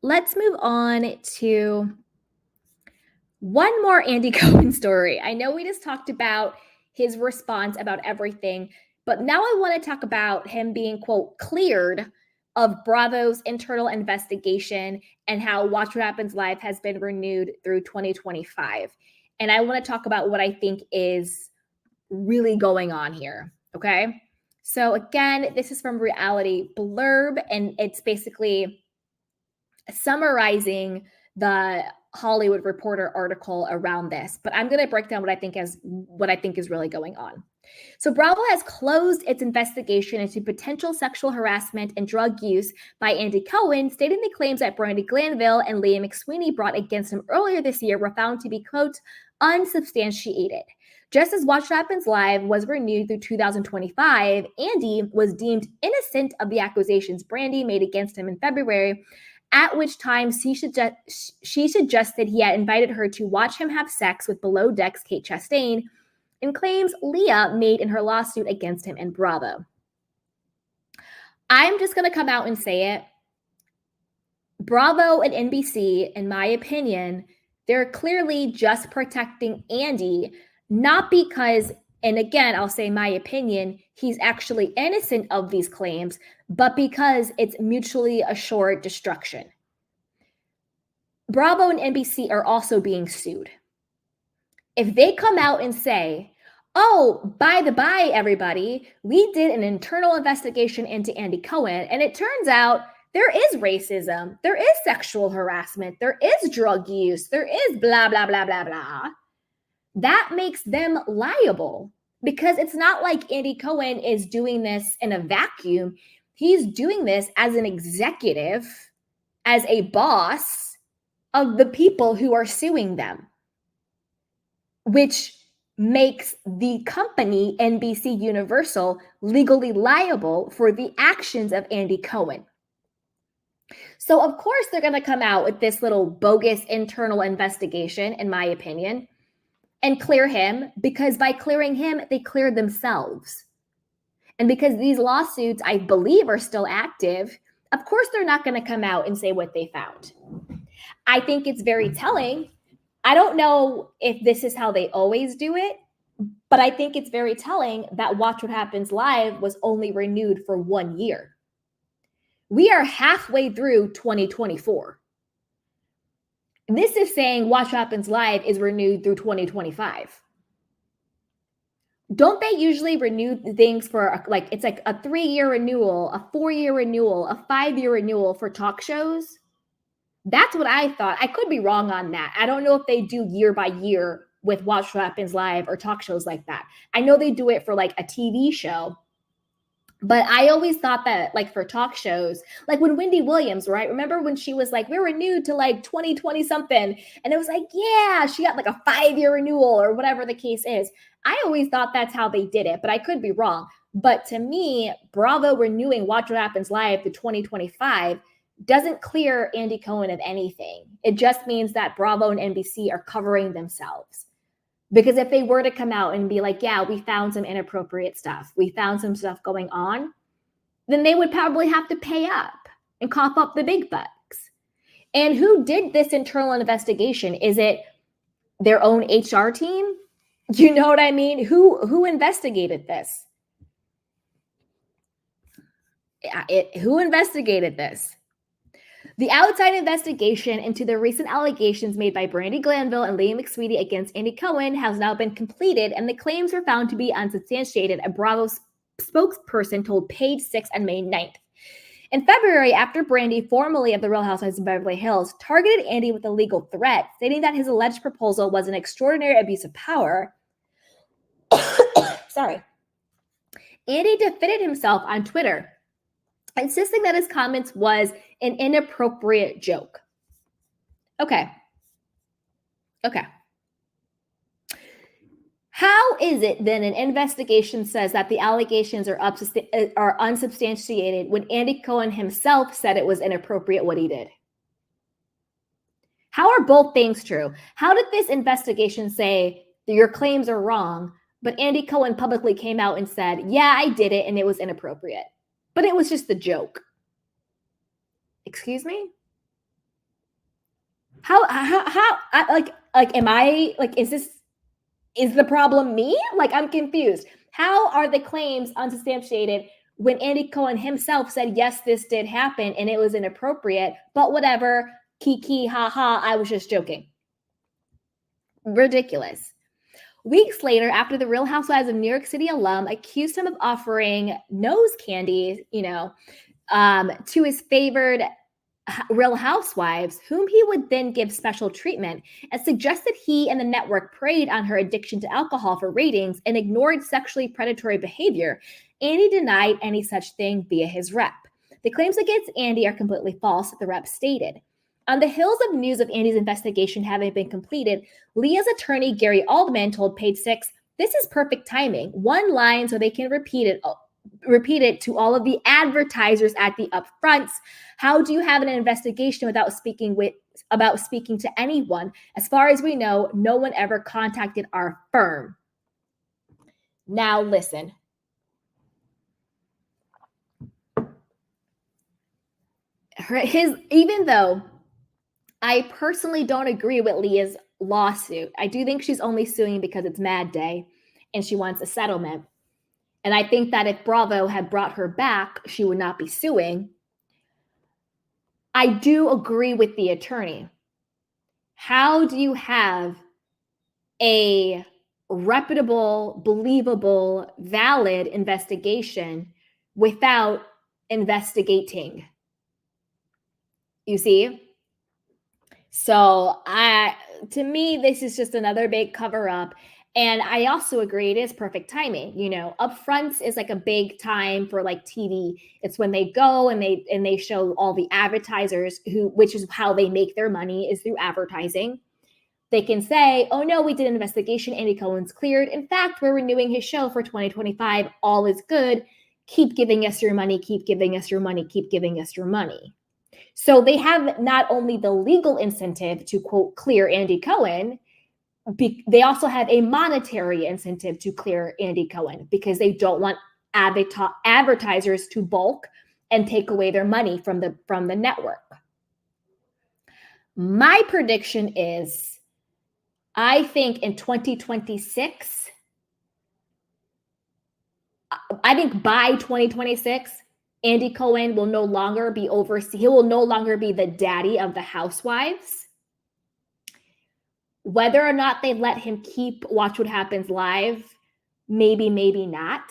Let's move on to one more Andy Cohen story. I know we just talked about his response about everything, but now I want to talk about him being, quote, cleared of Bravo's internal investigation and how Watch What Happens Live has been renewed through 2025. And I want to talk about what I think is really going on here. Okay. So, again, this is from Reality Blurb, and it's basically summarizing the Hollywood Reporter article around this, but I'm going to break down what I think is really going on. So Bravo has closed its investigation into potential sexual harassment and drug use by Andy Cohen, stating the claims that Brandi Glanville and Leah McSweeney brought against him earlier this year were found to be, quote, unsubstantiated. Just as Watch What Happens Live was renewed through 2025, Andy was deemed innocent of the accusations Brandi made against him in February, at which time she suggested he had invited her to watch him have sex with Below Deck's Kate Chastain, and claims Leah made in her lawsuit against him and Bravo. I'm just going to come out and say it. Bravo and NBC, in my opinion, they're clearly just protecting Andy, not because, and again, I'll say my opinion, he's actually innocent of these claims, but because it's mutually assured destruction. Bravo and NBC are also being sued. If they come out and say, oh, by the by, everybody, we did an internal investigation into Andy Cohen, and it turns out there is racism, there is sexual harassment, there is drug use, there is blah, blah, blah, blah, blah, that makes them liable, because it's not like Andy Cohen is doing this in a vacuum. He's doing this as an executive, as a boss of the people who are suing them, which makes the company NBC Universal legally liable for the actions of Andy Cohen. So of course they're going to come out with this little bogus internal investigation, in my opinion, and clear him, because by clearing him, they clear themselves. And because these lawsuits, I believe, are still active, of course they're not going to come out and say what they found. I think it's very telling. I don't know if this is how they always do it, but I think it's very telling that Watch What Happens Live was only renewed for 1 year. We are halfway through 2024. This is saying Watch What Happens Live is renewed through 2025. Don't they usually renew things for, like, it's like a 3-year renewal, a 4-year renewal, a 5-year renewal for talk shows? That's what I thought. I could be wrong on that. I don't know if they do year by year with Watch What Happens Live or talk shows like that. I know they do it for like a TV show, but I always thought that, like, for talk shows, like when Wendy Williams, right? Remember when she was like, we're renewed to like 2020 something. And it was like, yeah, she got like a 5-year renewal or whatever the case is. I always thought that's how they did it, but I could be wrong. But to me, Bravo renewing Watch What Happens Live to 2025 doesn't clear Andy Cohen of anything. It just means that Bravo and NBC are covering themselves. Because if they were to come out and be like, yeah, we found some inappropriate stuff, we found some stuff going on, then they would probably have to pay up and cough up the big bucks. And who did this internal investigation? Is it their own HR team? You know what I mean? Who investigated this? Who investigated this? The outside investigation into the recent allegations made by Brandi Glanville and Leah McSweeney against Andy Cohen has now been completed, and the claims were found to be unsubstantiated, a Bravo spokesperson told Page 6 on May 9th. In February, after Brandi, formerly of the Real Housewives of Beverly Hills, targeted Andy with a legal threat, stating that his alleged proposal was an extraordinary abuse of power, sorry, Andy defended himself on Twitter, insisting that his comments was an inappropriate joke. Okay. How is it then an investigation says that the allegations are unsubstantiated when Andy Cohen himself said it was inappropriate what he did? How are both things true? How did this investigation say that your claims are wrong, but Andy Cohen publicly came out and said, yeah, I did it and it was inappropriate, but it was just a joke? Excuse me? Am I like, is the problem me? Like, I'm confused. How are the claims unsubstantiated when Andy Cohen himself said, yes, this did happen and it was inappropriate, but whatever, kiki, ha ha, I was just joking. Ridiculous. Weeks later, after the Real Housewives of New York City alum accused him of offering nose candy, to his favored Real Housewives, whom he would then give special treatment, and suggested he and the network preyed on her addiction to alcohol for ratings and ignored sexually predatory behavior, Andy denied any such thing via his rep. The claims against Andy are completely false, the rep stated. On the heels of news of Andy's investigation having been completed, Leah's attorney, Gary Aldman, told Page Six, "This is perfect timing. One line so they can repeat it to all of the advertisers at the upfronts. How do you have an investigation without speaking to anyone? As far as we know, no one ever contacted our firm." Now listen. Even though I personally don't agree with Leah's lawsuit, I do think she's only suing because it's Mad Day and she wants a settlement. And I think that if Bravo had brought her back, she would not be suing. I do agree with the attorney. How do you have a reputable, believable, valid investigation without investigating? You see? So to me, this is just another big cover up. And I also agree it is perfect timing. Upfronts is like a big time for like TV. It's when they go and they show all the advertisers which is how they make their money, is through advertising. They can say, "Oh no, we did an investigation. Andy Cohen's cleared. In fact, we're renewing his show for 2025. All is good. Keep giving us your money. Keep giving us your money. Keep giving us your money." So they have not only the legal incentive to, quote, clear Andy Cohen, they also have a monetary incentive to clear Andy Cohen because they don't want advertisers to bulk and take away their money from the network. My prediction is, I think in 2026, I think by 2026, Andy Cohen will no longer be he will no longer be the daddy of the housewives. Whether or not they let him keep Watch What Happens Live, maybe, maybe not.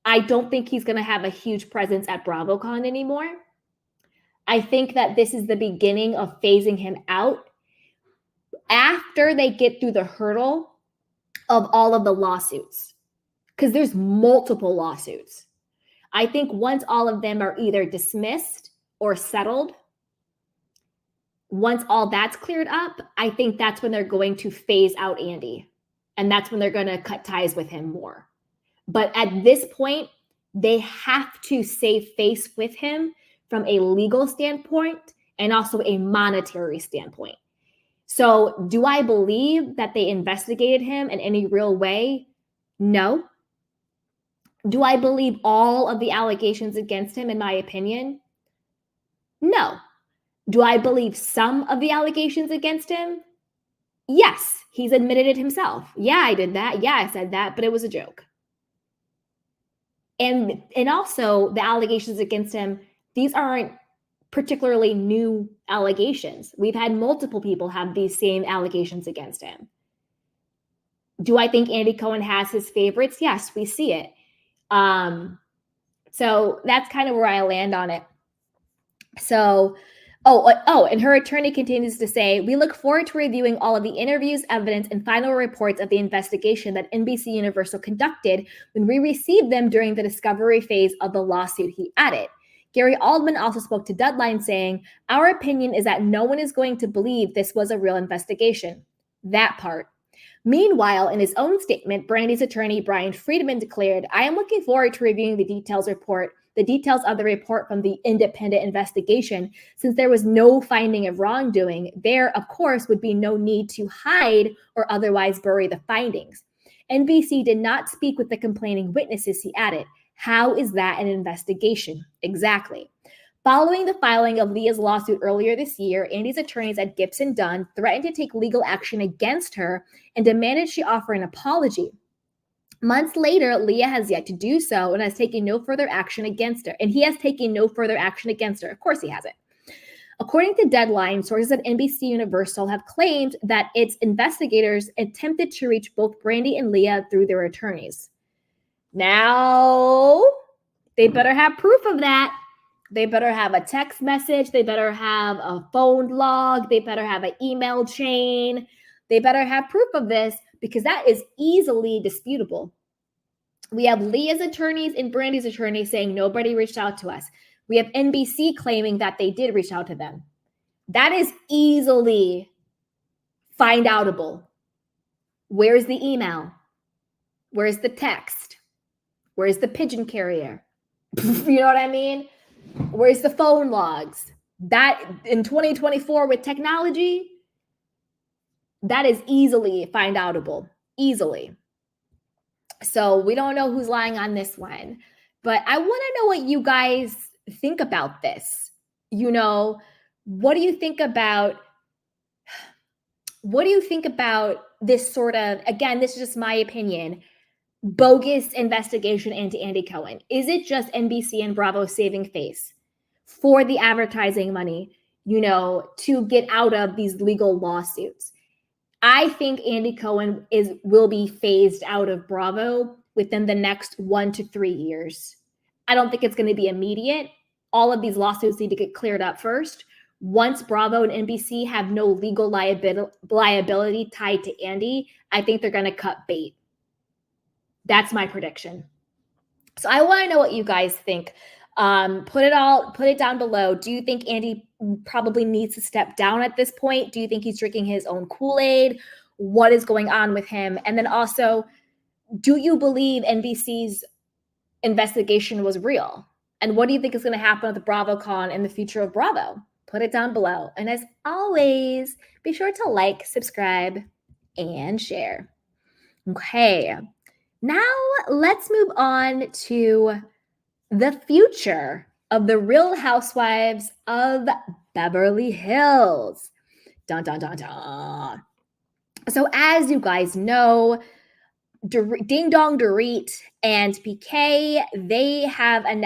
I don't think he's going to have a huge presence at BravoCon anymore. I think that this is the beginning of phasing him out after they get through the hurdle of all of the lawsuits, because there's multiple lawsuits. I think once all of them are either dismissed or settled, once all that's cleared up, I think that's when they're going to phase out Andy. And that's when they're going to cut ties with him more. But at this point, they have to save face with him from a legal standpoint and also a monetary standpoint. So do I believe that they investigated him in any real way? No. Do I believe all of the allegations against him, in my opinion? No. Do I believe some of the allegations against him? Yes, he's admitted it himself. Yeah, I did that. Yeah, I said that, but it was a joke. And also the allegations against him, these aren't particularly new allegations. We've had multiple people have these same allegations against him. Do I think Andy Cohen has his favorites? Yes, we see it. So that's kind of where I land on it. So, and her attorney continues to say, "We look forward to reviewing all of the interviews, evidence, and final reports of the investigation that NBC Universal conducted when we received them during the discovery phase of the lawsuit," he added. Gary Aldman also spoke to Deadline saying, "Our opinion is that no one is going to believe this was a real investigation." That part. Meanwhile, in his own statement, Brandy's attorney, Brian Friedman, declared, "I am looking forward to reviewing the details of the report from the independent investigation. Since there was no finding of wrongdoing, there, of course, would be no need to hide or otherwise bury the findings." NBC did not speak with the complaining witnesses, he added. How is that an investigation? Exactly. Following the filing of Leah's lawsuit earlier this year, Andy's attorneys at Gibson Dunn threatened to take legal action against her and demanded she offer an apology. Months later, Leah has yet to do so and has taken no further action against her. And he has taken no further action against her. Of course he hasn't. According to Deadline, sources at NBC Universal have claimed that its investigators attempted to reach both Brandy and Leah through their attorneys. Now, they better have proof of that. They better have a text message. They better have a phone log. They better have an email chain. They better have proof of this, because that is easily disputable. We have Leah's attorneys and Brandy's attorneys saying nobody reached out to us. We have NBC claiming that they did reach out to them. That is easily find outable. Where's the email? Where's the text? Where's the pigeon carrier? You know what I mean? Where's the phone logs? That in 2024 with technology, that is easily find outable. Easily. So we don't know who's lying on this one. But I want to know what you guys think about this. You know, what do you think about this sort of, again, this is just my opinion, bogus investigation into Andy Cohen? Is it just NBC and Bravo saving face for the advertising money, you know, to get out of these legal lawsuits? I think Andy Cohen will be phased out of Bravo within the next 1 to 3 years. I don't think it's going to be immediate. All of these lawsuits need to get cleared up first. Once Bravo and NBC have no legal liability tied to Andy, I think they're going to cut bait. That's my prediction. So I want to know what you guys think. Put it down below. Do you think Andy probably needs to step down at this point? Do you think he's drinking his own Kool-Aid? What is going on with him? And then also, do you believe NBC's investigation was real? And what do you think is going to happen with BravoCon and the future of Bravo? Put it down below. And as always, be sure to like, subscribe, and share. Okay, now let's move on to the future of the Real Housewives of Beverly Hills. Dun, dun, dun, dun. So as you guys know, Ding Dong Dorit and PK, they have announced